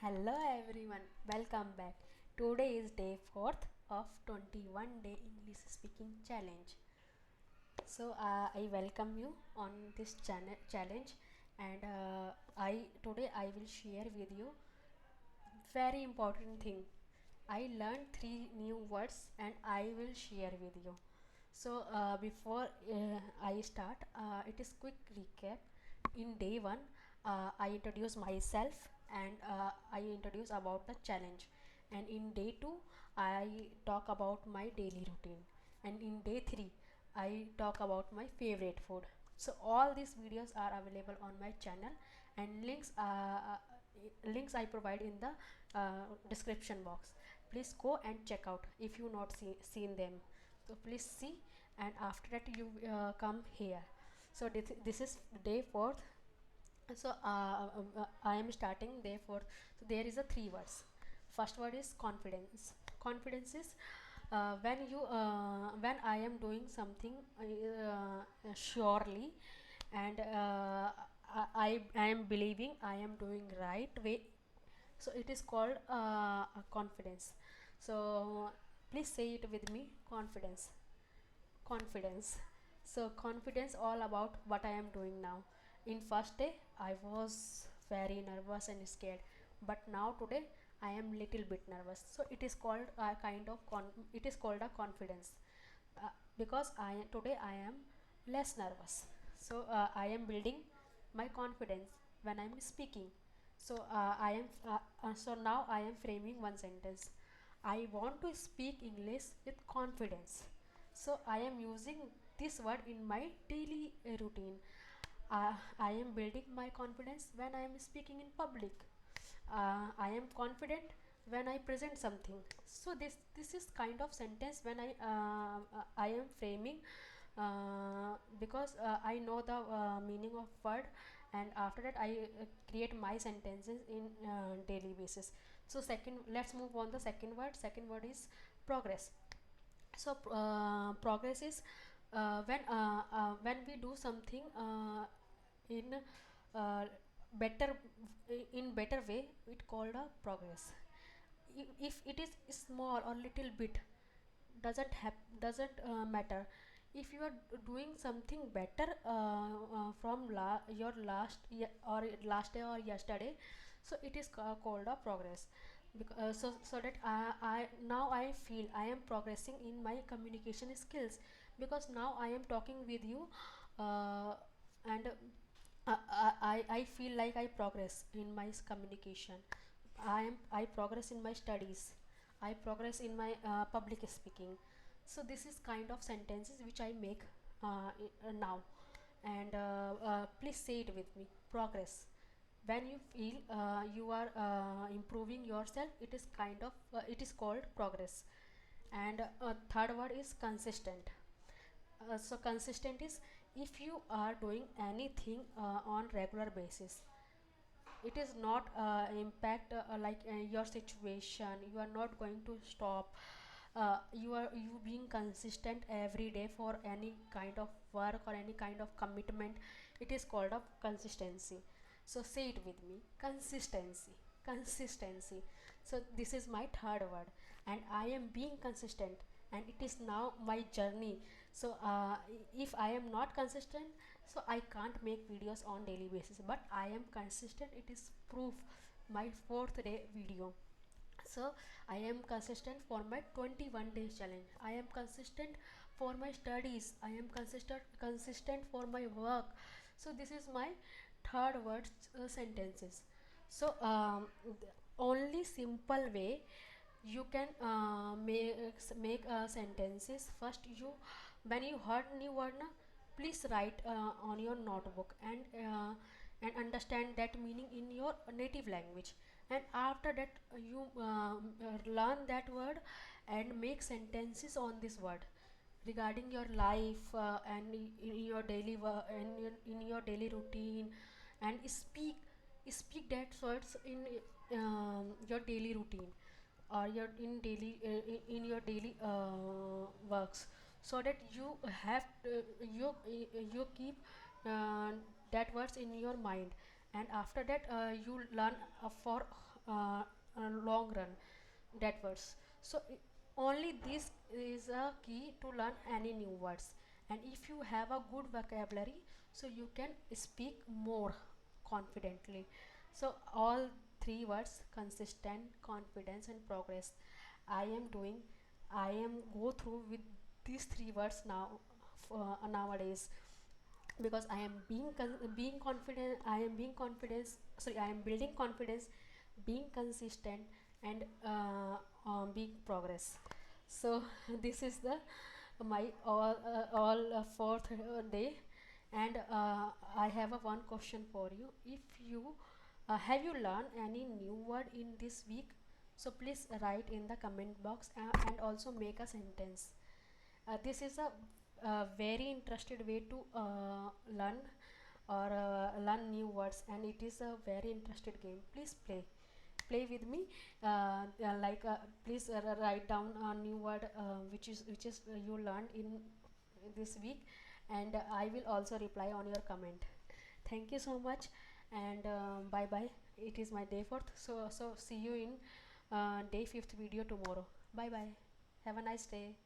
Hello everyone, welcome back. Today is day 4th of 21 day English speaking challenge. I welcome you on this challenge, and I today I will share with you very important thing. I learned three new words and I will share with you. Before I start, it is quick recap. In day one, I introduce myself and I introduce about the challenge. And in day two, I talk about my daily routine. And in day three, I talk about my favorite food. So all these videos are available on my channel, and links I provide in the description box. Please go and check out if you not seen them. So please see, and after that you come here. So this is day 4th. I am starting day 4th. So there is a three words. First word is confidence. Confidence is when I am doing something surely, and I am believing I am doing right way, so it is called a confidence. So please say it with me: confidence. Confidence. So confidence all about what I am doing now. In first day I was very nervous and scared, but now today I am little bit nervous, so it is called a kind of it is called a confidence, because today I am less nervous. I am building my confidence when I am speaking. So now I am framing one sentence: I want to speak English with confidence. So I am using this word in my daily routine. I am building my confidence when I am speaking in public. I am confident when I present something. So this is kind of sentence when I am framing, because I know the meaning of word, and after that I create my sentences in daily basis. So second, let's move on the second word. Second word is progress. Progress is when we do something in uh, better better way, it called a progress. If it is small or little bit, doesn't matter. If you are doing something better from your last year or last day or yesterday, so it is called a progress. Because so that I now I feel I am progressing in my communication skills, because now I am talking with you, and I feel like I progress in my communication. I progress in my studies. I progress in my public speaking. So this is kind of sentences which I make now, and please say it with me: progress. When you feel you are improving yourself, it is kind of it is called progress. And third word is consistent. So consistent is if you are doing anything on regular basis, it is not impact your situation, you are not going to stop. You being consistent every day for any kind of work or any kind of commitment, it is called of consistency. So say it with me: consistency. Consistency. So this is my third word, and I am being consistent, and it is now my journey. If I am not consistent, so I can't make videos on daily basis, but I am consistent, it is proof. My fourth day video. So I am consistent for my 21 days challenge. I am consistent for my studies. I am consistent for my work. So this is my third word sentences. So only simple way you can make sentences. First, you when you heard new word na, please write on your notebook, and understand that meaning in your native language. And after that you learn that word and make sentences on this word regarding your life, and in your daily work and in your daily routine, and speak that words in your daily routine, or your in your daily works, so that you have you keep that words in your mind. And after that you learn for long run, that words. So only this is a key to learn any new words. And if you have a good vocabulary, so you can speak more confidently. So all three words: consistent, confidence, and progress. I am doing. I am go through with these three words now, nowadays, because I am being confident. I am being confidence. Sorry, I am building confidence, being consistent, and being progress. So this is the my all fourth day, and I have a one question for you. If you have you learned any new word in this week? So please write in the comment box, and also make a sentence. This is a very interested way to learn or learn new words, and it is a very interested game. Please play with me. Please write down a new word which is you learned in this week, and I will also reply on your comment. Thank you so much, and bye bye. It is my day fourth, so see you in day fifth video tomorrow. Bye bye. Have a nice day.